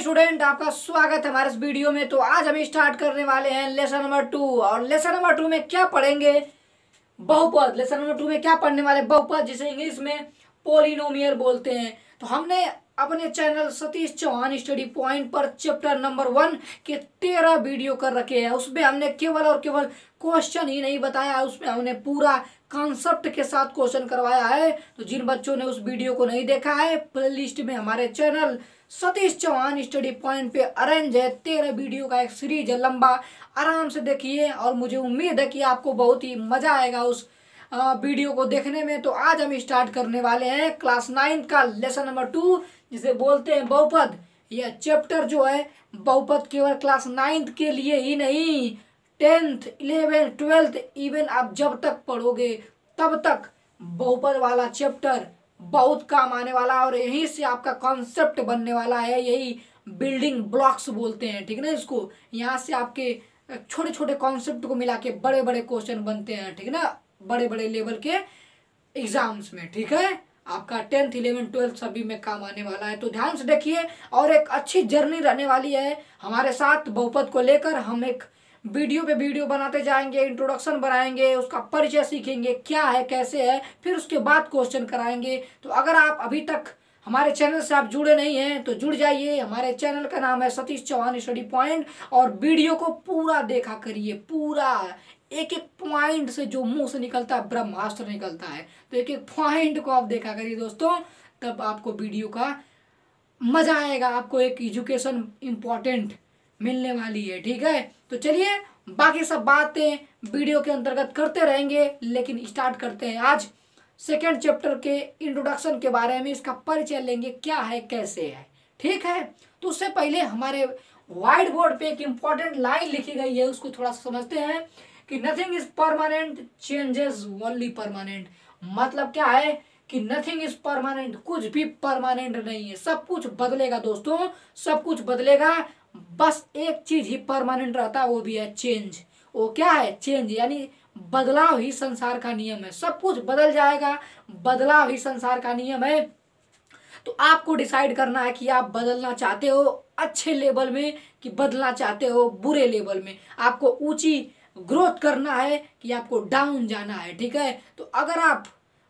Student, आपका स्वागत है हमारे इस वीडियो में। तो आज हम स्टार्ट करने वाले हैं लेसन नंबर 2। और लेसन नंबर 2 में क्या पढ़ेंगे? बहुपद। लेसन नंबर 2 में क्या पढ़ने वाले? बहुपद, जिसे इंग्लिश में पोलिनोमियल बोलते हैं। तो हमने अपने channel Satish Chauhan study point पर चैप्टर नंबर 1 के 13 वीडियो कर रखे हैं। उसमें हमने केवल और केवल क्वेश्चन ही नहीं बताया, उसमें हमने पूरा कॉन्सेप्ट के साथ क्वेश्चन करवाया है। तो जिन बच्चों ने उस वीडियो को नहीं देखा है, प्लेलिस्ट में हमारे channel Satish Chauhan study point पे अरेंज है। 13 वीडियो का एक सीरीज है लंबा, आराम से देखिए और मुझे उम्मीद है कि आपको बहुत ही मजा आएगा उस वीडियो को देखने में। तो आज हम स्टार्ट करने वाले हैं क्लास 9 का लेसन नंबर 2, जिसे बोलते हैं बहुपद। यह चैप्टर जो है बहुपद केवल क्लास 9 के लिए ही नहीं, 10th 11th 12th इवन आप जब तक पढ़ोगे तब तक बहुपद वाला चैप्टर बहुत काम आने वाला है। और यहीं से आपका कॉन्सेप्ट बनने वाला है, यही बिल्डिंग ब्लॉक्स बोलते हैं, ठीक है ना इसको। यहाँ से आपके छोटे छोटे कॉन्सेप्ट को मिला के बड़े बड़े क्वेश्चन बनते हैं, ठीक है ना, बड़े बड़े लेवल के एग्जाम्स में, ठीक है। आपका 10th 11th 12th सभी में काम आने वाला है। तो ध्यान से देखिए, और एक अच्छी जर्नी रहने वाली है हमारे साथ बहुपद को लेकर। हम एक वीडियो पे वीडियो बनाते जाएंगे, इंट्रोडक्शन बनाएंगे, उसका परिचय सीखेंगे क्या है कैसे है, फिर उसके बाद क्वेश्चन कराएंगे। तो अगर आप अभी तक हमारे चैनल से आप जुड़े नहीं हैं तो जुड़ जाइए। हमारे चैनल का नाम है सतीश चौहान स्टडी पॉइंट, और वीडियो को पूरा देखा करिए, पूरा एक एक पॉइंट से जो मुंह से निकलता है ब्रह्मास्त्र निकलता है। तो एक एक पॉइंट को आप देखा करिए दोस्तों, तब आपको वीडियो का मजा आएगा, आपको एक एजुकेशन इम्पोर्टेंट मिलने वाली है, ठीक है। तो चलिए बाकी सब बातें वीडियो के अंतर्गत करते रहेंगे, लेकिन स्टार्ट करते हैं आज सेकेंड चैप्टर के इंट्रोडक्शन के बारे में। इसका परिचय लेंगे, क्या है कैसे है, ठीक है। तो उससे पहले हमारे व्हाइट बोर्ड पे एक इम्पॉर्टेंट लाइन लिखी गई है, उसको थोड़ा सा समझते हैं कि nothing is permanent, changes only permanent. मतलब क्या है कि नथिंग इज परमानेंट, कुछ भी परमानेंट नहीं है, सब कुछ बदलेगा दोस्तों, सब कुछ बदलेगा। बस एक चीज ही परमानेंट रहता है, वो भी है चेंज। वो क्या है? चेंज, यानी बदलाव ही संसार का नियम है। सब कुछ बदल जाएगा, बदलाव ही संसार का नियम है। तो आपको डिसाइड करना है कि आप बदलना चाहते हो अच्छे लेवल में कि बदलना चाहते हो बुरे लेवल में। आपको ऊंची ग्रोथ करना है कि आपको डाउन जाना है, ठीक है। तो अगर आप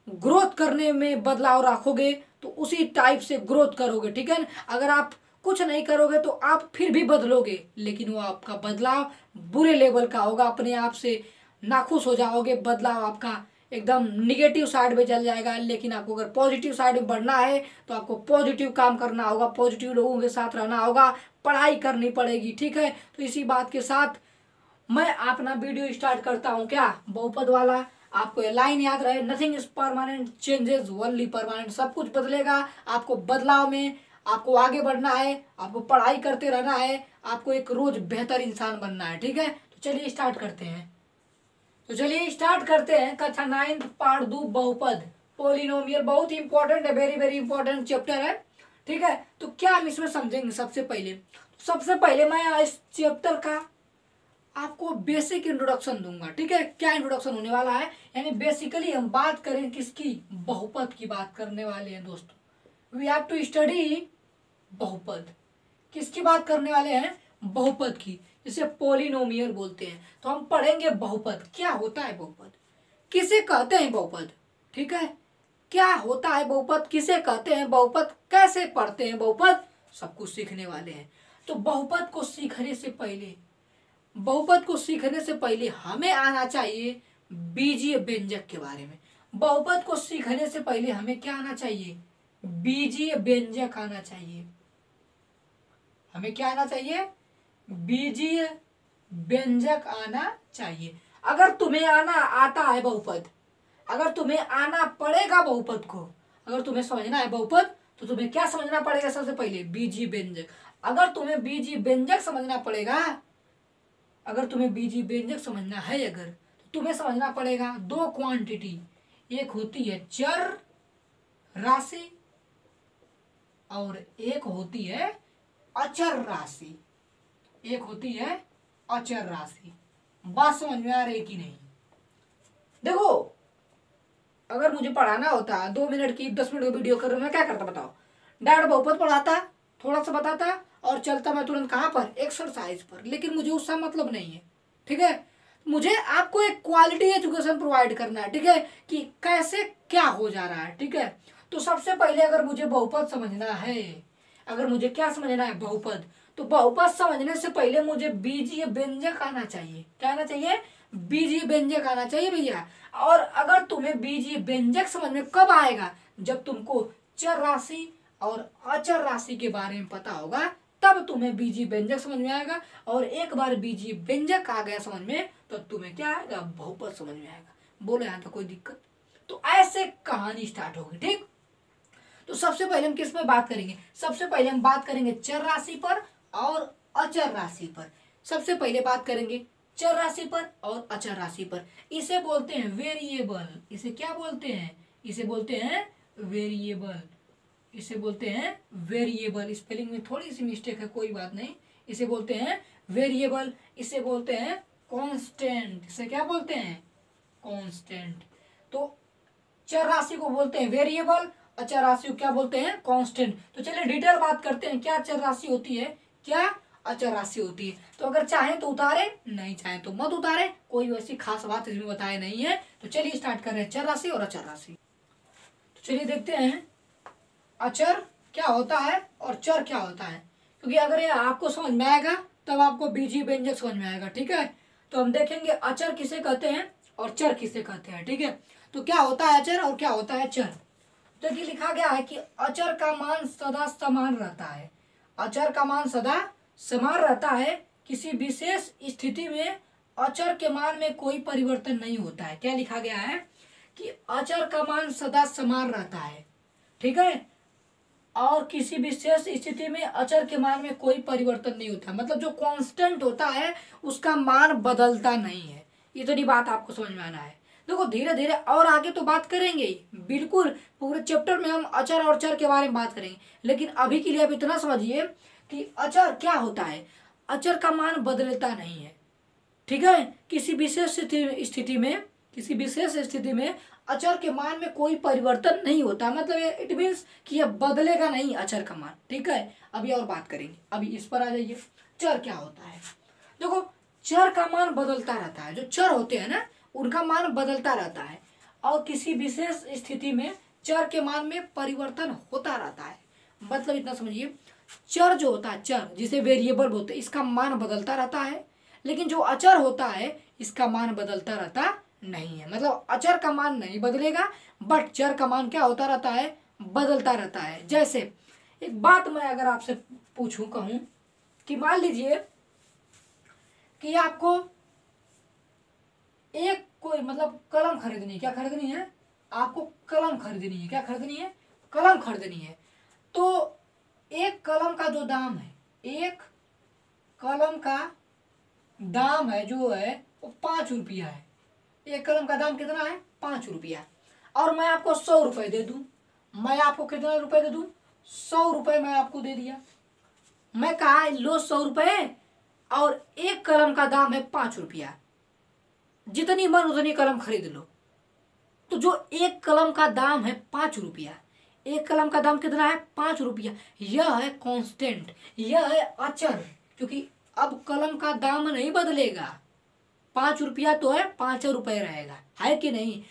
ग्रोथ करने में बदलाव रखोगे तो उसी टाइप से ग्रोथ करोगे, ठीक है। अगर आप कुछ नहीं करोगे तो आप फिर भी बदलोगे, लेकिन वो आपका बदलाव बुरे लेवल का होगा, अपने आप से नाखुश हो जाओगे, बदलाव आपका एकदम निगेटिव साइड में चल जाएगा। लेकिन आपको अगर पॉजिटिव साइड में बढ़ना है तो आपको पॉजिटिव काम करना होगा, पॉजिटिव लोगों के साथ रहना होगा, पढ़ाई करनी पड़ेगी, ठीक है। तो इसी बात के साथ मैं अपना वीडियो स्टार्ट करता हूँ, क्या बहुपद वाला। आपको ये लाइन याद रहे, nothing is permanent, changes only permanent. सब कुछ बदलेगा, आपको बदलाव में आपको आगे बढ़ना है, आपको पढ़ाई करते रहना है, आपको एक रोज बेहतर इंसान बनना है, ठीक है। तो चलिए स्टार्ट करते हैं। कक्षा 9 पार्ट 2 बहुपद पोलिनोमियल। बहुत ही इंपॉर्टेंट है, वेरी वेरी इंपॉर्टेंट चैप्टर है, ठीक है। तो क्या हम इसमें समझेंगे? सबसे पहले मैं इस चैप्टर का आपको बेसिक इंट्रोडक्शन दूंगा, ठीक है। क्या इंट्रोडक्शन होने वाला है, यानी बेसिकली हम बात करें किसकी? बहुपद की बात करने वाले हैं दोस्तों। वी हैव टू स्टडी बहुपद। किसकी बात करने वाले हैं? बहुपद की, जिसे पोलिनोमियल बोलते हैं। तो हम पढ़ेंगे बहुपद। क्या होता है बहुपद, किसे कहते हैं बहुपद, ठीक है। क्या होता है बहुपद, किसे कहते हैं बहुपद, कैसे पढ़ते हैं बहुपद, सब कुछ सीखने वाले हैं। तो बहुपद को सीखने से पहले हमें आना चाहिए बीजीय व्यंजक के बारे में। बहुपद को सीखने से पहले हमें क्या आना चाहिए? बीजीय व्यंजक आना चाहिए। हमें क्या आना चाहिए? बीजीय व्यंजक आना चाहिए। अगर तुम्हें आता है बहुपद, अगर तुम्हें आना पड़ेगा बहुपद को, अगर तुम्हें समझना है बहुपद, तो तुम्हें क्या समझना पड़ेगा? सबसे पहले बीजीय व्यंजक। अगर तुम्हें बीजीय व्यंजक समझना पड़ेगा, अगर तुम्हें बीजीय व्यंजक समझना है, अगर तो तुम्हें समझना पड़ेगा दो क्वांटिटी, एक होती है चर राशि और एक होती है अचर राशि। बात समझ में आ रही कि नहीं? देखो, अगर मुझे पढ़ाना होता 2 मिनट की 10 मिनट की वीडियो कर रहा, मैं क्या करता बताओ? डायरेक्ट बहुपद पढ़ाता, थोड़ा सा बताता और चलता मैं तुरंत कहाँ पर, एक्सरसाइज पर। लेकिन मुझे उसका मतलब नहीं है, ठीक है। मुझे आपको एक क्वालिटी एजुकेशन प्रोवाइड करना है, ठीक है, कि कैसे क्या हो जा रहा है, ठीक है। तो सबसे पहले अगर मुझे बहुपद समझना है, अगर मुझे क्या समझना है, बहुपद, तो बहुपद समझने से पहले मुझे बीजीय व्यंजक आना चाहिए। क्या आना चाहिए, बीजीय व्यंजक आना चाहिए भैया। और अगर तुम्हें बीजीय व्यंजक समझ में कब आएगा, जब तुमको चर राशि और अचर राशि के बारे में पता होगा, तब तुम्हें बीजीय व्यंजक समझ में आएगा। और एक बार बीजीय व्यंजक आ गया समझ में, तो तुम्हें क्या आएगा, बहुपद समझ में आएगा। बोलो यहाँ तो कोई दिक्कत। तो ऐसे कहानी स्टार्ट होगी, ठीक। तो सबसे पहले हम किस पे बात करेंगे, सबसे पहले हम बात करेंगे चर राशि पर और अचर राशि पर। सबसे पहले बात करेंगे चर राशि पर और अचर राशि पर। इसे बोलते हैं वेरिएबल। इसे क्या बोलते हैं, इसे बोलते हैं वेरिएबल। इसे बोलते हैं वेरिएबल। स्पेलिंग में थोड़ी सी मिस्टेक है, कोई बात नहीं। इसे बोलते हैं वेरिएबल। इसे बोलते हैं कांस्टेंट। इसे क्या बोलते हैं, कांस्टेंट। तो चर राशि को बोलते हैं वेरिएबल, अचर राशि को क्या बोलते हैं, कांस्टेंट। तो चलिए डिटेल बात करते हैं, क्या चर राशि होती है, क्या अचर राशि होती है। तो अगर चाहें तो उतारे, नहीं चाहें तो मत उतारे, कोई वैसी खास बात इसमें बताए नहीं है। तो चलिए स्टार्ट कर रहे हैं चर राशि और अचर राशि। तो चलिए देखते हैं अचर क्या होता है और चर क्या होता है, क्योंकि अगर ये आपको समझ में आएगा तब आपको बीजीय व्यंजक समझ में आएगा, ठीक है। तो हम देखेंगे अचर किसे कहते हैं और चर किसे कहते हैं, ठीक है। तो क्या होता है अचर और क्या होता है चर। तो ये लिखा गया है कि अचर का मान सदा समान रहता है। अचर का मान सदा समान रहता है, किसी विशेष स्थिति में अचर के मान में कोई परिवर्तन नहीं होता है। क्या लिखा गया है कि अचर का मान सदा समान रहता है, ठीक है, और किसी विशेष स्थिति में अचर के मान में कोई परिवर्तन नहीं होता। मतलब जो कांस्टेंट होता है उसका मान बदलता नहीं है। इतनी बात आपको समझ में आना है। देखो धीरे धीरे और आगे तो बात करेंगे ही, बिल्कुल पूरे चैप्टर में हम अचर और चर के बारे में बात करेंगे। लेकिन अभी के लिए आप इतना समझिए कि अचर क्या होता है, अचर का मान बदलता नहीं है, ठीक है। किसी विशेष स्थिति में अचर के मान में कोई परिवर्तन नहीं होता। मतलब ये इट मीन्स कि यह बदलेगा नहीं अचर का मान, ठीक है। अभी और बात करेंगे, अभी इस पर आ जाइए। चर क्या होता है, देखो चर का मान बदलता रहता है। जो चर होते हैं ना उनका मान बदलता रहता है, और किसी विशेष स्थिति में चर के मान में परिवर्तन होता रहता है। मतलब इतना समझिए, चर जो होता है, चर जिसे वेरिएबल बोलते हैं, इसका मान बदलता रहता है। लेकिन जो अचर होता है इसका मान बदलता रहता नहीं है। मतलब अचर का मान नहीं बदलेगा, बट चर का मान क्या होता रहता है, बदलता रहता है। जैसे एक बात मैं अगर आपसे पूछूं, कहूं कि मान लीजिए कि आपको एक कोई मतलब कलम खरीदनी है। क्या खरीदनी है, आपको कलम खरीदनी है। क्या खरीदनी है, कलम खरीदनी है। तो एक कलम का जो दाम है, एक कलम का दाम है जो है वो 5 रुपया है। एक कलम का दाम कितना है, 5 रुपया। और मैं आपको 100 रुपये दे दूं, मैं आपको कितना रुपए दे दूं, 100 रुपये मैं आपको दे दिया। मैं कहा लो 100 रुपये, और एक कलम का दाम है 5 रुपया, जितनी मन उतनी कलम खरीद लो। तो जो एक कलम का दाम है 5 रुपया, एक कलम का दाम कितना है, 5 रुपया, यह है कांस्टेंट, यह है अचर। क्योंकि अब कलम का दाम नहीं बदलेगा, 5 रुपया तो है, 5 रुपये रहेगा, है कि नहीं।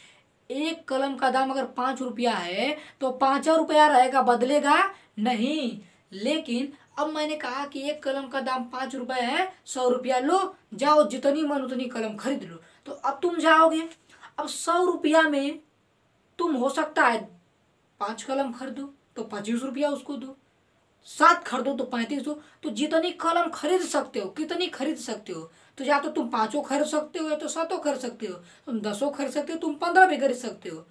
एक कलम का दाम अगर 5 रुपया है तो 5 रुपया रहेगा, बदलेगा नहीं। लेकिन अब मैंने कहा कि एक कलम का दाम 5 रुपये है, 100 रुपया लो, जाओ जितनी मन उतनी कलम खरीद लो। तो अब तुम जाओगे, अब 100 रुपया में तुम हो सकता है 5 कलम खरीदो तो 25 रुपया उसको दो, 7 खरीदो तो 35 दो। तो जितनी कलम खरीद सकते हो, कितनी खरीद सकते हो, तो या तो तुम 5 खरीद सकते हो, या तो 7 खरीद सकते हो, तुम 10 खरीद सकते हो, तुम 15 भी खरीद सकते हो।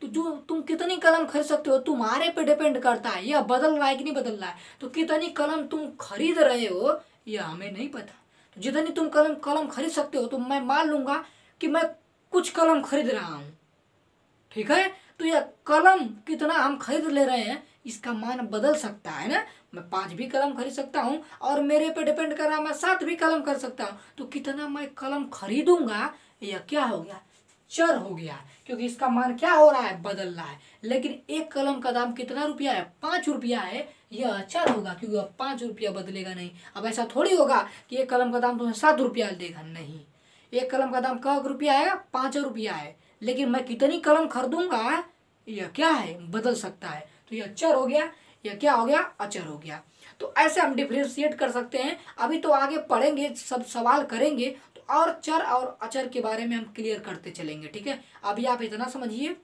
तो जो तुम कितनी कलम खरीद सकते हो तुम्हारे पे डिपेंड करता है, यह बदल रहा है कि नहीं बदल रहा है। तो कितनी कलम तुम खरीद रहे हो यह हमें नहीं पता। तो जितनी तुम कलम खरीद सकते हो, तो मैं मान लूंगा कि मैं कुछ कलम खरीद रहा हूँ, ठीक है। तो यह कलम कितना हम खरीद ले रहे हैं इसका मान बदल सकता है ना। मैं 5 भी कलम खरीद सकता हूँ, और मेरे पे डिपेंड कर रहा है मैं 7 भी कलम कर सकता हूँ। तो कितना मैं कलम खरीदूंगा यह क्या हो गया, चर हो गया, क्योंकि इसका मान क्या हो रहा है, बदल रहा है। लेकिन एक कलम का दाम कितना रुपया है, 5 रुपया है, यह अचर होगा, क्योंकि अब 5 रुपया बदलेगा नहीं। अब ऐसा थोड़ी होगा कि एक कलम का दाम तुम्हें 7 रुपया देगा, नहीं, एक कलम का दाम क रुपया आएगा, 5 रुपया है, लेकिन मैं कितनी कलम खरीदूंगा यह क्या है, बदल सकता है। तो यह अचर हो गया, यह क्या हो गया, अचर हो गया। तो ऐसे हम डिफ्रेंशिएट कर सकते हैं। अभी तो आगे पढ़ेंगे, सब सवाल करेंगे तो और चर और अचर के बारे में हम क्लियर करते चलेंगे, ठीक है। अभी आप इतना समझिए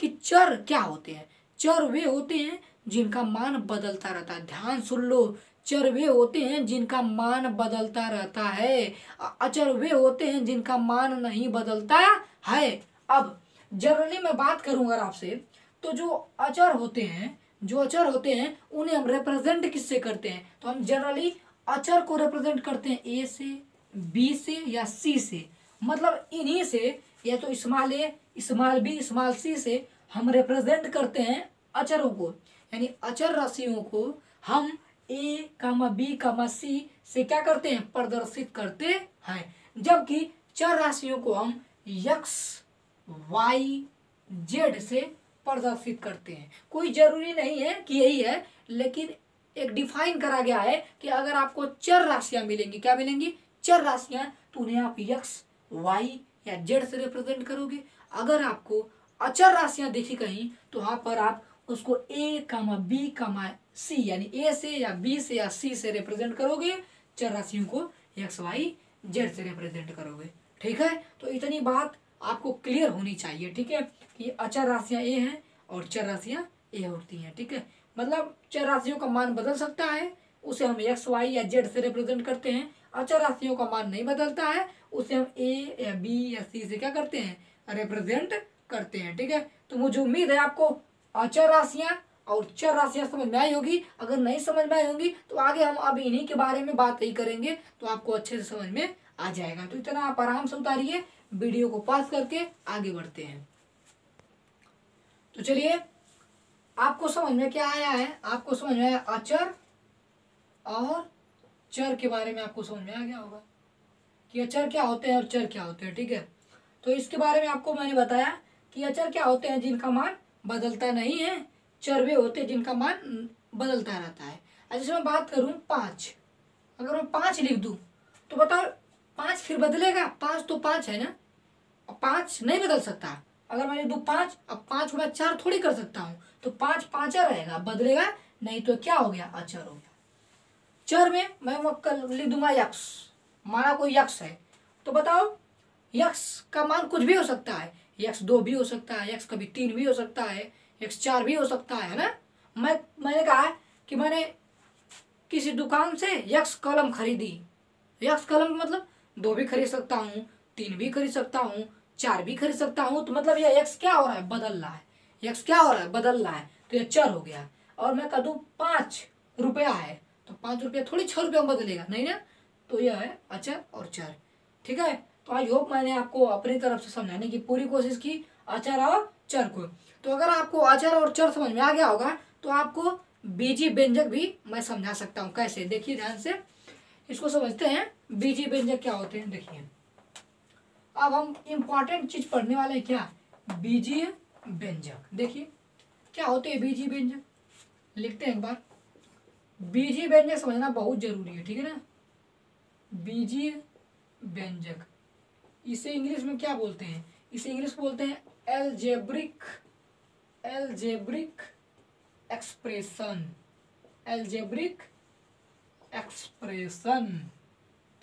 कि चर क्या होते हैं। चर वे होते हैं जिनका मान बदलता रहता है, ध्यान सुन लो। चर वे होते हैं जिनका मान बदलता रहता है, अचर वे होते हैं जिनका मान नहीं बदलता है। अब जनरली मैं बात करूंगा आपसे, तो जो अचर होते हैं, उन्हें हम रिप्रेजेंट किससे करते हैं, तो हम जनरली अचर को रिप्रेजेंट करते हैं ए से, बी से या सी से। मतलब इन्हीं से, या तो स्मॉल ए, स्मॉल बी, स्मॉल सी से हम रिप्रेजेंट करते हैं अचरों को। यानी अचर राशियों को हम ए कामा बी कामा सी से क्या करते हैं, प्रदर्शित करते हैं। जबकि चर राशियों को हम एक्स वाई जेड से प्रदर्शित करते हैं। कोई जरूरी नहीं है कि यही है, लेकिन एक डिफाइन करा गया है कि अगर आपको चर राशियां मिलेंगी, क्या मिलेंगी, चर राशियां, तो उन्हें आप एक्स वाई या जेड से रिप्रेजेंट करोगे। अगर आपको अचर राशियां देखी कहीं, तो वहां पर आप उसको ए कामा बी कामा सी, यानी ए से या बी से या सी से रिप्रेजेंट करोगे। चर राशियों को एक्स वाई जेड से रिप्रेजेंट करोगे, ठीक है। तो इतनी बात आपको क्लियर होनी चाहिए, ठीक है, कि अचर राशियां ए हैं और चर राशियां ए होती हैं, ठीक है। मतलब चर राशियों का मान बदल सकता है, उसे हम एक्स वाई या जेड से रिप्रेजेंट करते हैं। अचर राशियों का मान नहीं बदलता है, उसे हम ए या बी या सी से क्या करते हैं, रिप्रेजेंट करते हैं, ठीक है। तो मुझे उम्मीद है आपको अचर राशियां और चर राशियां समझ में आई होगी। अगर नहीं समझ में आई होंगी तो आगे हम अब इन्हीं के बारे में बात ही करेंगे, तो आपको अच्छे से समझ में आ जाएगा। तो इतना आप आराम से उतारिए, वीडियो को पॉज करके आगे बढ़ते हैं। तो चलिए, आपको समझ में क्या आया है, आपको समझ में आया अचर और चर के बारे में, आपको समझ में आ गया होगा कि अचर क्या होते हैं और चर क्या होते हैं, ठीक है। तो इसके बारे में आपको मैंने बताया कि अचर क्या होते हैं, जिनका मान बदलता नहीं है। चर वे होते हैं जिनका मान बदलता रहता है। जैसे मैं बात करूं 5, अगर मैं 5 लिख दूं तो बताओ 5 फिर बदलेगा, 5 तो 5 है ना, 5 नहीं बदल सकता। अगर मैं लिख दूं 5, अब 5 को मैं 4 थोड़ी कर सकता हूं, तो 5 5 रहेगा, बदलेगा नहीं। तो क्या हो गया, अचर हो गया। चर में मैं लिख दूंगा यक्स, माना कोई यक्स है, तो बताओ यक्स का मान कुछ भी हो सकता है, यक्स 2 भी हो सकता है, यक्स कभी 3 भी हो सकता है, यक्स 4 भी हो सकता है ना। मैंने कहा कि मैंने किसी दुकान से यक्स कलम खरीदी, यक्स कलम मतलब 2 भी खरीद सकता हूँ, 3 भी खरीद सकता हूँ, 4 भी खरीद सकता हूँ। तो मतलब यह यक्स क्या हो रहा है, बदल रहा है, यक्स क्या हो रहा है, बदल रहा है। तो यह चर हो गया। और मैं कह दूं 5 रुपया है, तो 5 रुपया थोड़ी 6 रुपया में बदलेगा, नहीं ना। तो यह है अचर और चर, ठीक है। तो आई होप मैंने आपको अपनी तरफ से समझाने की पूरी कोशिश की अचर और चर को। तो अगर आपको अचर और चर समझ में आ गया होगा, तो आपको बीजी व्यंजक भी मैं समझा सकता हूँ। कैसे, देखिए ध्यान से, इसको समझते हैं। बीजी व्यंजक क्या होते हैं, देखिए। अब हम इंपॉर्टेंट चीज पढ़ने वाले हैं, क्या, बीजीय व्यंजक। देखिए क्या होते हैं बीजीय व्यंजक, लिखते हैं एक बार। बीजीय व्यंजक समझना बहुत जरूरी है, ठीक है ना। बीजीय व्यंजक, इसे इंग्लिश में क्या बोलते हैं, इसे इंग्लिश बोलते हैं एल्जेब्रिक एक्सप्रेशन, एल्जेब्रिक एक्सप्रेशन,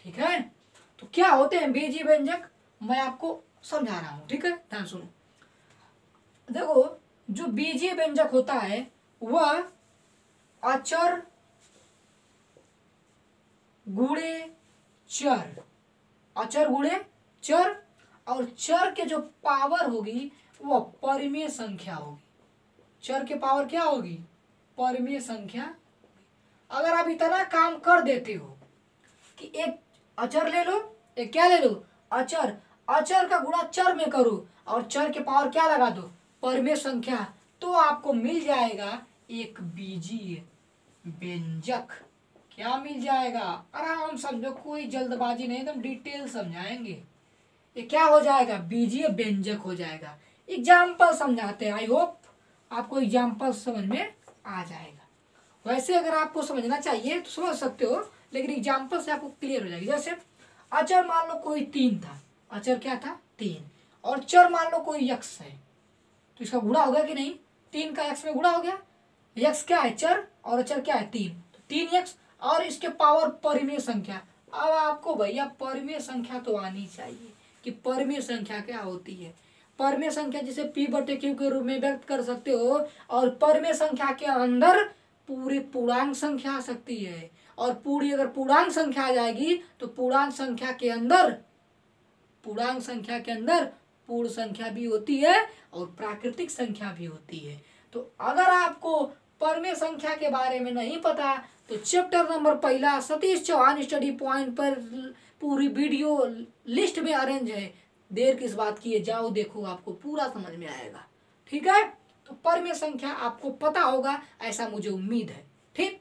ठीक है। तो क्या होते हैं बीजीय व्यंजक, मैं आपको समझा रहा हूं, ठीक है, ध्यान सुनो। देखो, जो बीजीय व्यंजक होता है वह अचर गुणे चर, अचर गुणे चर, और चर के जो पावर होगी वह परिमेय संख्या होगी। चर के पावर क्या होगी, परिमेय संख्या। अगर आप इतना काम कर देते हो कि एक अचर ले लो, एक क्या ले लो, अचर, अचर का गुणा चर में करो और चर के पावर क्या लगा दो, परिमेय संख्या, तो आपको मिल जाएगा एक बीजीय व्यंजक। क्या मिल जाएगा, आराम समझो, कोई जल्दबाजी नहीं, एकदम डिटेल समझाएंगे। ये क्या हो जाएगा, बीजीय व्यंजक हो जाएगा। एग्जाम्पल समझाते हैं, आई होप आपको एग्जाम्पल समझ में आ जाएगा। तो ऐसे अगर आपको समझना चाहिए तो समझ सकते हो, लेकिन एग्जाम्पल से आपको क्लियर हो जाएगी। जैसे अचर मान लो कोई 3 था, अचर क्या था 3, और चर मान लो कोई यक्स है, तो इसका गुणा होगा कि नहीं, 3 का यक्स में गुणा हो गया। यक्स क्या है चर और अचर क्या है 3, तो 3 यक्स और इसके पावर परिमेय संख्या। अब आपको भैया परिमेय संख्या तो आनी चाहिए कि परिमेय संख्या क्या होती है। परिमेय संख्या जिसे p/q के रूप में व्यक्त कर सकते हो, और परिमेय संख्या के अंदर पूरी पूर्णांक संख्या आ सकती है, और पूरी अगर पूर्णांक संख्या आ जाएगी तो पूर्णांक संख्या के अंदर पूर्ण संख्या भी होती है और प्राकृतिक संख्या भी होती है। तो अगर आपको परिमेय संख्या के बारे में नहीं पता तो chapter number 1 Satish Chauhan study point पर पूरी वीडियो लिस्ट में अरेंज है, देर किस बात की है, जाओ देखो, आपको पूरा समझ में आएगा। ठीक है, तो परिमेय संख्या आपको पता होगा ऐसा मुझे उम्मीद है। ठीक,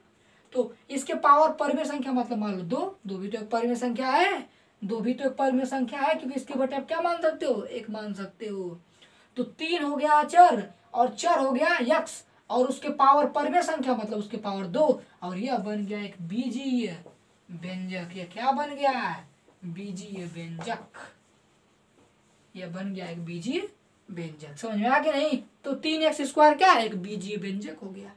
तो इसके पावर परिमेय संख्या मतलब मान लो 2 भी तो एक परिमेय संख्या है, 2 भी तो एक परिमेय संख्या है, क्योंकि इसके बटे आप क्या मान सकते हो, 1 मान सकते हो। तो 3 हो गया अचर और चर हो गया यक्स, और उसके पावर परिमेय संख्या मतलब उसके पावर 2, और यह बन गया एक बीजीय व्यंजक। यह क्या बन गया, बीजीय व्यंजक। यह बन गया एक बीजीय व्यंजक। समझ में आ गया नहीं, तो 3x² क्या है, एक बीजीय व्यंजक हो गया।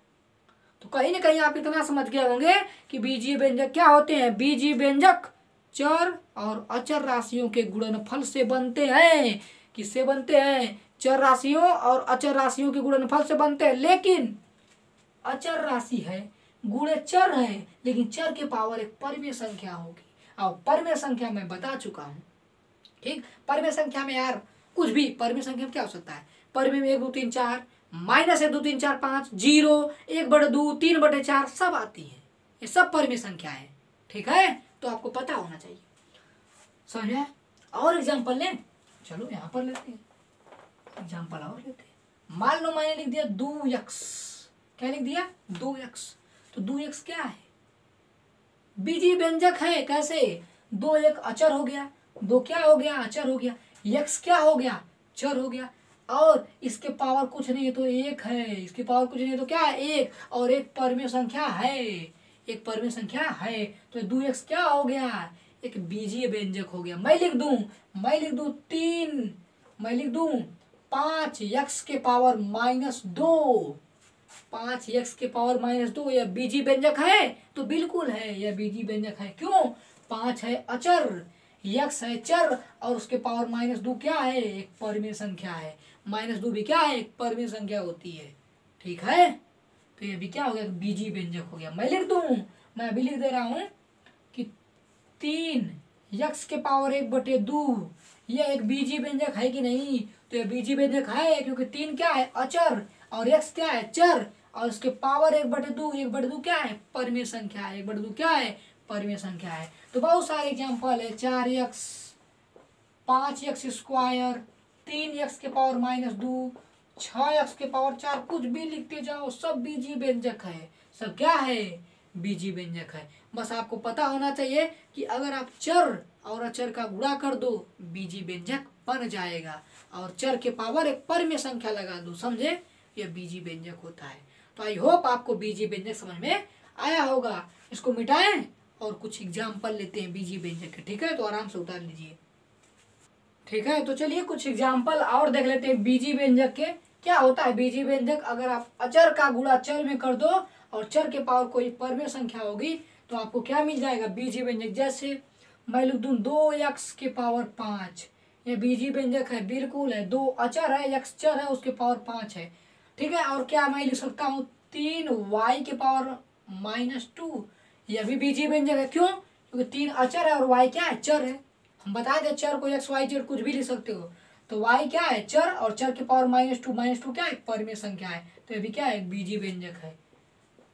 तो कहीं ना कहीं आप इतना समझ गए होंगे कि बीजीय व्यंजक क्या होते हैं। बीजीय व्यंजक चर और अचर राशियों के गुणनफल से बनते हैं। किससे बनते हैं, चर राशियों और अचर राशियों के गुणनफल से बनते हैं। लेकिन अचर राशि है, गुणे चर है, लेकिन चर के पावर एक परिमेय संख्या होगी, और परिमेय संख्या मैं बता चुका हूँ। ठीक, परिमेय संख्या में यार कुछ भी, परिमेय संख्या में क्या हो सकता है, परिमेय में 1 2 3 4 -1 2 3 4 5 0 1/2 3/4 सब आती है, ये सब परिमेय संख्या है। ठीक है, तो आपको पता होना चाहिए। समझे, और एग्जाम्पल लें, चलो यहाँ पर लेते हैं एग्जाम्पल और लेते हैं। मान लो मैंने लिख दिया 2x, क्या लिख दिया 2x, तो 2x क्या है, बीजीय व्यंजक है। कैसे, 2 एक अचर हो गया, 2 क्या हो गया, अचर हो गया, x क्या हो गया, चर हो गया, और इसके पावर कुछ नहीं है तो 1 है, इसके पावर कुछ नहीं है तो क्या है 1, और एक परिमेय संख्या है, एक परिमेय संख्या है, तो 2x क्या हो गया, एक बीजीय व्यंजक हो गया। मैं लिख दूं 3, मैं लिख दूं 5x के पावर -2, 5x के पावर -2, यह बीजीय व्यंजक है, तो बिल्कुल है यह बीजीय व्यंजक है। क्यों, 5 है अचर, यक्स है चर, और उसके पावर -2 क्या है, एक परिमेय संख्या है। -2 भी क्या है, एक परिमेय संख्या होती है। ठीक है, तो ये भी क्या हो गया, बीजीय व्यंजक हो गया। मैं लिख दूं, मैं अभी लिख दे रहा हूं कि 3 यक्स के पावर 1/2 यह एक बीजीय व्यंजक है कि नहीं, तो यह बीजीय व्यंजक है, क्योंकि 3 क्या है अचर और यक्स क्या है चर, और उसके पावर 1/2, 1/2 क्या है परिमेय संख्या है, 1/2 क्या है परिमेय संख्या है। तो बहुत सारे एग्जाम्पल है, 4x 5x², 3x के पावर -2, 6x के पावर 4, कुछ भी लिखते जाओ, सब बीजीय व्यंजक है, सब क्या है बीजीय व्यंजक है। बस आपको पता होना चाहिए कि अगर आप चर और अचर का गुणा कर दो बीजीय व्यंजक बन जाएगा, और चर के पावर एक परिमेय संख्या लगा दो, समझे, यह बीजीय व्यंजक होता है। तो आई होप आपको बीजीय व्यंजक समझ में आया होगा। इसको मिटाएं और कुछ एग्जाम्पल लेते हैं बीजीय व्यंजक के। ठीक है, तो आराम से उतार लीजिए। ठीक है, तो चलिए कुछ एग्जाम्पल और देख लेते हैं बीजीय व्यंजक के। क्या होता है बीजीय व्यंजक, अगर आप अचर का गुणा चर में कर दो और चर के पावर कोई परिमेय संख्या होगी तो आपको क्या मिल जाएगा बीजीय व्यंजक। जैसे मैं लिख दूं 2x के पावर 5, ये बीजीय व्यंजक है, बिल्कुल है, 2 अचर है, x चर है, उसके पावर 5 है। ठीक है, और क्या मैं लिख सकता हूँ 3y के पावर -2, यह भी बीजीय व्यंजक है। क्यों, क्योंकि 3 अचर है और y क्या है चर है। हम बता दें चर को x y z कुछ भी लिख सकते हो, तो y क्या है चर, और चर के पावर -2 क्या है परिमेय संख्या है, तो ये भी क्या है बीजीय व्यंजक है।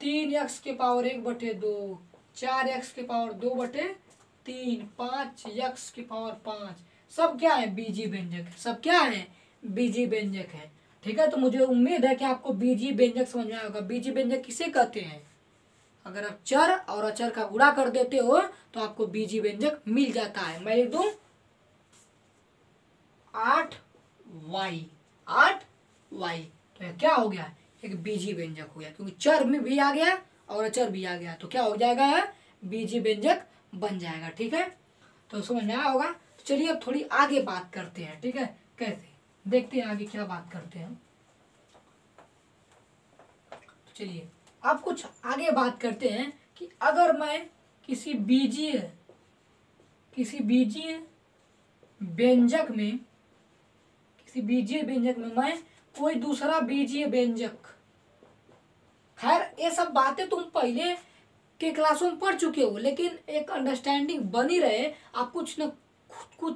3x के पावर 1/2, 4x के पावर 2/3, 5x के पावर 5, सब क्या है बीजीय व्यंजक, सब क्या है बीजीय व्यंजक है। ठीक है, तो मुझे उम्मीद है कि आपको बीजीय व्यंजक समझ में आया होगा। बीजीय व्यंजक किसे कहते हैं, अगर आप चर और अचर का गुणा कर देते हो तो आपको बीजीय व्यंजक मिल जाता है। मैं लिख दूं 8y, तो यह क्या हो गया, एक बीजीय व्यंजक हो गया, क्योंकि चर में भी आ गया और अचर भी आ गया तो क्या हो जाएगा, बीजीय व्यंजक बन जाएगा। ठीक है, तो समझ में आया होगा। तो चलिए अब थोड़ी आगे बात करते हैं। ठीक है, कैसे देखते हैं आगे क्या बात करते हैं। तो चलिए अब कुछ आगे बात करते हैं कि अगर मैं किसी बीजीय व्यंजक में मैं कोई दूसरा बीजीय व्यंजक, खैर ये सब बातें तुम पहले के क्लासों में पढ़ चुके हो, लेकिन एक अंडरस्टैंडिंग बनी रहे, आप कुछ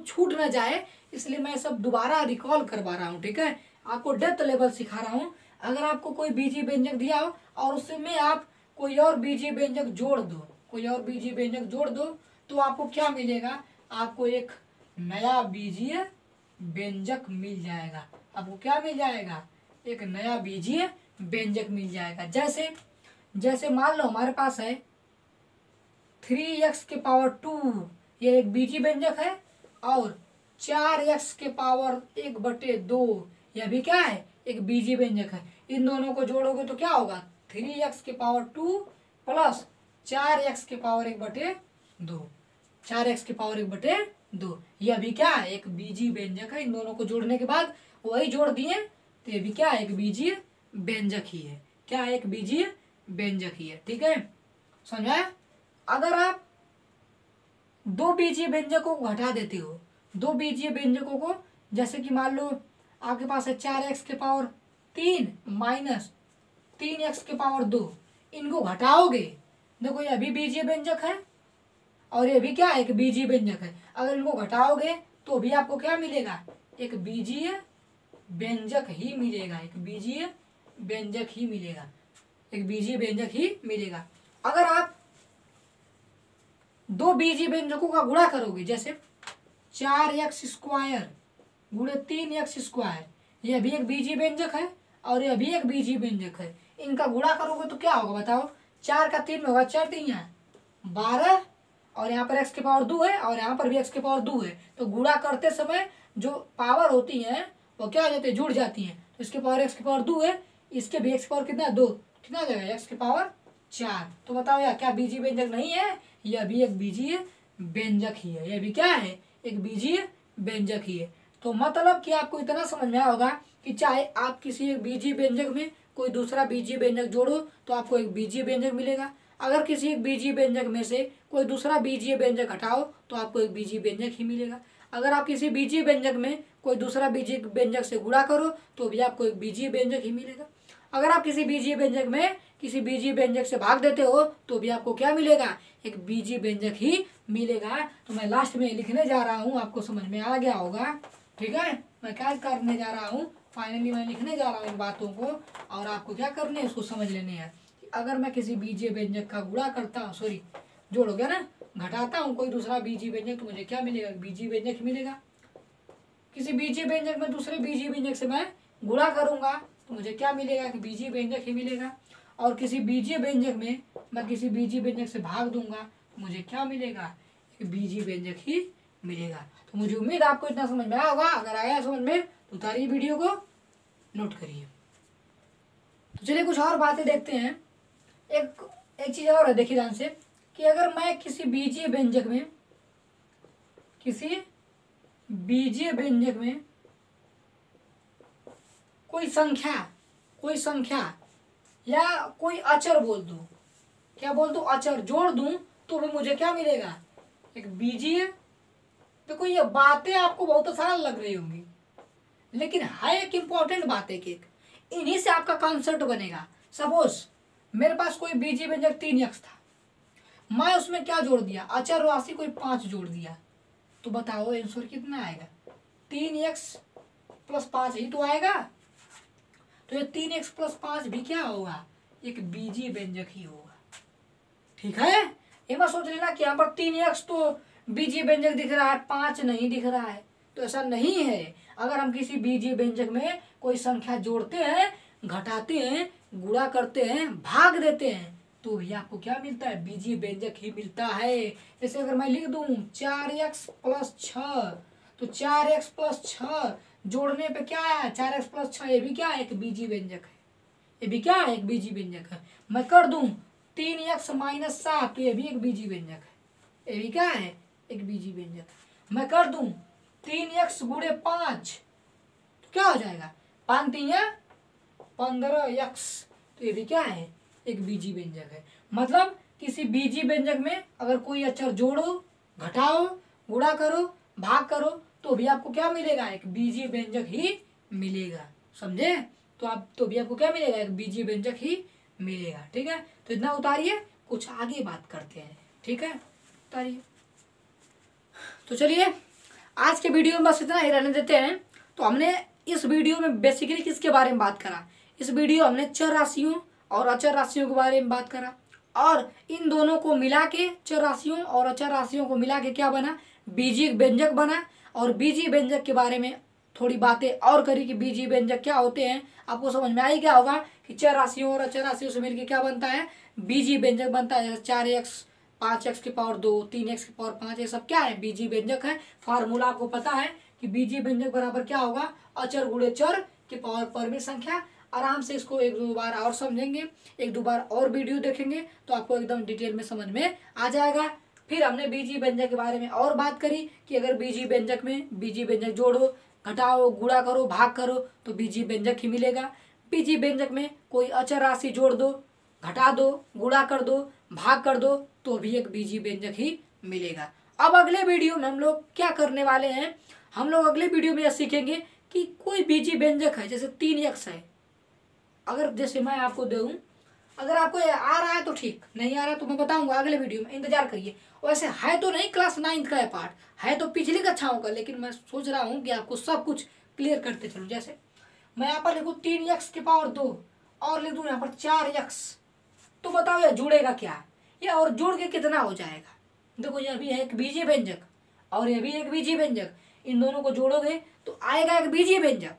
छूट ना जाए, इसलिए मैं सब दोबारा रिकॉल करवा रहा हूँ। ठीक है, आपको डेप्थ लेवल सिखा रहा हूँ। अगर आपको कोई बीजीय व्यंजक दिया हो और उसमें आप कोई और बीजीय व्यंजक जोड़ दो तो आपको क्या मिलेगा, आपको एक नया बीजीय व्यंजक मिल जाएगा। आपको क्या मिल जाएगा, एक नया बीजीय व्यंजक मिल जाएगा। जैसे मान लो हमारे पास है 3x⁴, ये एक बीजीय व्यंजक है, और 4x⁴1/2 यह भी क्या है, एक बीजीय व्यंजक है। इन दोनों को जोड़ोगे तो क्या होगा, 3x⁴2 प्लस 4x⁴1/2, 4x⁴1/2 यह भी क्या है, एक बीजीय व्यंजक है। इन दोनों को जोड़ने के बाद वही जोड़ दिए तो ये भी क्या है, एक बीजीय व्यंजक ही है। क्या है, एक बीजीय व्यंजक ही है। ठीक है, समझा। अगर आप दो बीजीय व्यंजकों को घटा देते हो, दो बीजीय व्यंजकों को, जैसे कि मान लो आपके पास है 4x⁴3 माइनस 3x⁴2, इनको घटाओगे, देखो ये भी बीजीय व्यंजक है और ये भी क्या है, एक बीजीय व्यंजक है। अगर इनको घटाओगे तो भी आपको क्या मिलेगा, एक बीजीय व्यंजक ही मिलेगा, एक बीजीय व्यंजक ही मिलेगा, एक बीजीय व्यंजक ही मिलेगा। अगर आप दो बीजीय व्यंजकों का गुणा करोगे, जैसे 4x² गुणे 3x², यह भी एक बीजीय व्यंजक है और यह भी एक बीजीय व्यंजक है। इनका गुणा करोगे तो क्या होगा बताओ, 4 का 3 में होगा 4 3 12, और यहाँ पर x⁴2 है और यहाँ पर भी x⁴2 है। तो गुणा करते समय जो पावर होती है वो क्या हो जाती है, जुड़ जाती है। तो इसके पावर x⁴2 है, इसके भी x⁴ कितना 2, कितना आ जाएगा, x⁴4। तो बताओ यार क्या बीजीय व्यंजक नहीं है, यह भी एक बीजीय व्यंजक ही है, यह भी क्या है, एक बीजीय व्यंजक ही है। तो मतलब कि आपको इतना समझ में आया होगा कि चाहे आप किसी एक बीजीय व्यंजक में कोई दूसरा बीजीय व्यंजक जोड़ो तो आपको एक बीजीय व्यंजक मिलेगा। अगर किसी एक बीजीय व्यंजक में से कोई दूसरा बीजीय व्यंजक हटाओ तो आपको एक बीजीय व्यंजक ही मिलेगा। अगर आप किसी बीजीय व्यंजक में कोई दूसरा बीजीय व्यंजक से गुणा करो तो भी आपको एक बीजीय व्यंजक ही मिलेगा। अगर आप किसी बीजीय व्यंजक में किसी बीजीय व्यंजक से भाग देते हो तो भी आपको क्या मिलेगा, एक बीजीय व्यंजक ही मिलेगा। तो मैं लास्ट में लिखने जा रहा हूँ, आपको समझ में आ गया होगा। ठीक है, मैं क्या करने जा रहा हूँ, फाइनली मैं लिखने जा रहा हूँ इन बातों को, और आपको क्या करने है, उसको समझ लेने हैं। अगर मैं किसी बीजीय व्यंजक का गुणा करता हूँ, सॉरी जोड़ हो गया ना, घटाता हूँ कोई दूसरा बीजीय व्यंजक तो मुझे क्या मिलेगा, बीजीय व्यंजक ही मिलेगा। किसी बीजीय व्यंजक में दूसरे बीजीय व्यंजक से मैं गुणा करूंगा तो मुझे क्या मिलेगा, कि बीजीय व्यंजक ही मिलेगा। और किसी बीजीय व्यंजक में मैं किसी बीजीय व्यंजक से भाग दूंगा तो मुझे क्या मिलेगा, एक बीजीय व्यंजक ही मिलेगा। तो मुझे उम्मीद आपको इतना समझ में आया होगा। अगर आया समझ में तो उतारिए वीडियो को, नोट करिए। तो चलिए कुछ और बातें देखते हैं। एक चीज और है, देखिए ध्यान से, कि अगर मैं किसी बीजीय व्यंजक में कोई संख्या या कोई अचर बोल दूं, क्या बोल दूं, अचर जोड़ दूं तो भी मुझे क्या मिलेगा, एक बीजीय। देखो ये बातें आपको बहुत सरल लग रही होंगी, लेकिन है एक इंपॉर्टेंट बात है कि इन्हीं से आपका कॉन्सेप्ट बनेगा। सपोज मेरे पास कोई बीजीय व्यंजक 3x था, मैं उसमें क्या जोड़ दिया, अचर राशि कोई 5 जोड़ दिया, तो बताओ आंसर कितना आएगा, 3x + 5 ही तो आएगा। तो ये 3x + 5 भी क्या होगा, एक बीजीय व्यंजक ही होगा। ठीक है, ये मत सोच लेना कि यहाँ पर 3x तो बीजीय व्यंजक दिख रहा है, 5 नहीं दिख रहा है, तो ऐसा नहीं है। अगर हम किसी बीजीय व्यंजक में कोई संख्या जोड़ते हैं, घटाते हैं, गुणा करते हैं, भाग देते हैं तो भी आपको क्या मिलता है, बीजीय व्यंजक ही मिलता है। जैसे अगर मैं लिख दूं 4x + 6, तो 4x + 6 जोड़ने पे क्या है, 4x + 6, ये भी क्या है, एक बीजीय व्यंजक है, ये भी क्या है, एक बीजीय व्यंजक है। मैं कर दूं 3x-7, तो ये भी एक बीजीय व्यंजक है। ये भी क्या है? एक बीजीय व्यंजक। मैं कर दूं 3x गुणे 5, तो क्या हो जाएगा? 5 3 15x, तो ये भी क्या है? एक बीजीय व्यंजक है। मतलब किसी बीजीय व्यंजक में अगर कोई अक्षर जोड़ो, घटाओ, गुणा करो, भाग करो, तो भी आपको क्या मिलेगा? एक बीजीय व्यंजक ही मिलेगा। समझे? तो भी आपको क्या मिलेगा? एक बीजीय व्यंजक ही मिलेगा। ठीक है, तो इतना उतारिए, कुछ आगे बात करते हैं। ठीक है, उतारिए। तो चलिए आज के वीडियो में बस इतना ही रहने देते हैं। तो हमने इस वीडियो में बेसिकली किसके बारे में बात करा? इस वीडियो हमने चर राशियों और अचर राशियों के बारे में बात करा, और इन दोनों को मिला के, चर राशियों और अचर राशियों को मिला के क्या बना? बीजीय व्यंजक बना। और बीजीय व्यंजक के बारे में थोड़ी बातें और करी कि बीजीय व्यंजक क्या होते हैं। आपको समझ में आई क्या होगा कि चर राशियों और अचर राशियों से मिलकर क्या बनता है? बीजीय व्यंजक बनता है। 4x 5x की पावर 2, 3x की पावर 5, ये सब क्या है? बीजीय व्यंजक है। फार्मूला आपको पता है कि बीजीय व्यंजक बराबर क्या होगा? अचर गुणे चर की पावर परमित संख्या। आराम से इसको एक दो बार और समझेंगे, एक दो बार और वीडियो देखेंगे तो आपको एकदम डिटेल में समझ में आ जाएगा। फिर हमने बीजीय व्यंजक के बारे में और बात करी कि अगर बीजीय व्यंजक में बीजीय व्यंजक जोड़ो, घटाओ, गुणा करो, भाग करो, तो बीजीय व्यंजक ही मिलेगा। बीजीय व्यंजक में कोई अचर राशि जोड़ दो, घटा दो, गुणा कर दो, भाग कर दो, तो भी एक बीजीय व्यंजक ही मिलेगा। अब अगले वीडियो में हम लोग क्या करने वाले हैं? हम लोग अगले वीडियो में यह सीखेंगे कि कोई बीजीय व्यंजक है, जैसे 3x है, अगर जैसे मैं आपको दूं, अगर आपको आ रहा है तो ठीक, नहीं आ रहा तो मैं बताऊंगा अगले वीडियो में, इंतजार करिए। वैसे है तो नहीं क्लास 9th का पार्ट, है तो पिछली कक्षाओं का, लेकिन मैं सोच रहा हूँ कि आपको सब कुछ क्लियर करते चलूँ। जैसे मैं यहाँ पर लिखूँ 3x की पावर 2 और लिख दूँ यहाँ पर 4x, तो बताओ यह जुड़ेगा क्या? ये और जुड़ के कितना हो जाएगा? देखो यह भी है एक बीजीय व्यंजक और यह भी एक बीजीय व्यंजक, इन दोनों को जोड़ोगे तो आएगा एक बीजीय व्यंजक।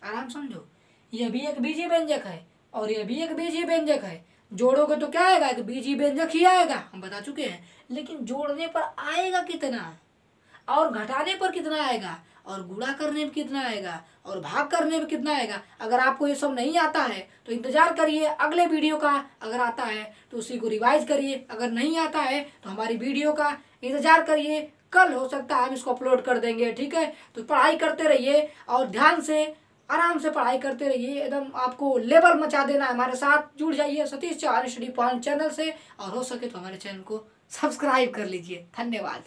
आराम समझो, यह भी एक बीजीय व्यंजक है और यह भी एक बीजीय व्यंजक है। जोड़ोगे तो क्या आएगा? एक बीजीय व्यंजक ही आएगा, हम बता चुके हैं। लेकिन जोड़ने पर आएगा कितना, और घटाने पर कितना आएगा, और गुणा करने में कितना आएगा, और भाग करने में कितना आएगा? अगर आपको ये सब नहीं आता है तो इंतजार करिए अगले वीडियो का। अगर आता है तो उसी को रिवाइज करिए, अगर नहीं आता है तो हमारी वीडियो का इंतजार करिए। कल हो सकता है हम इसको अपलोड कर देंगे। ठीक है, तो पढ़ाई करते रहिए और ध्यान से आराम से पढ़ाई करते रहिए। एकदम आपको लेवल मचा देना है। हमारे साथ जुड़ जाइए Satish Chauhan study point channel से, और हो सके तो हमारे चैनल को सब्सक्राइब कर लीजिए। धन्यवाद।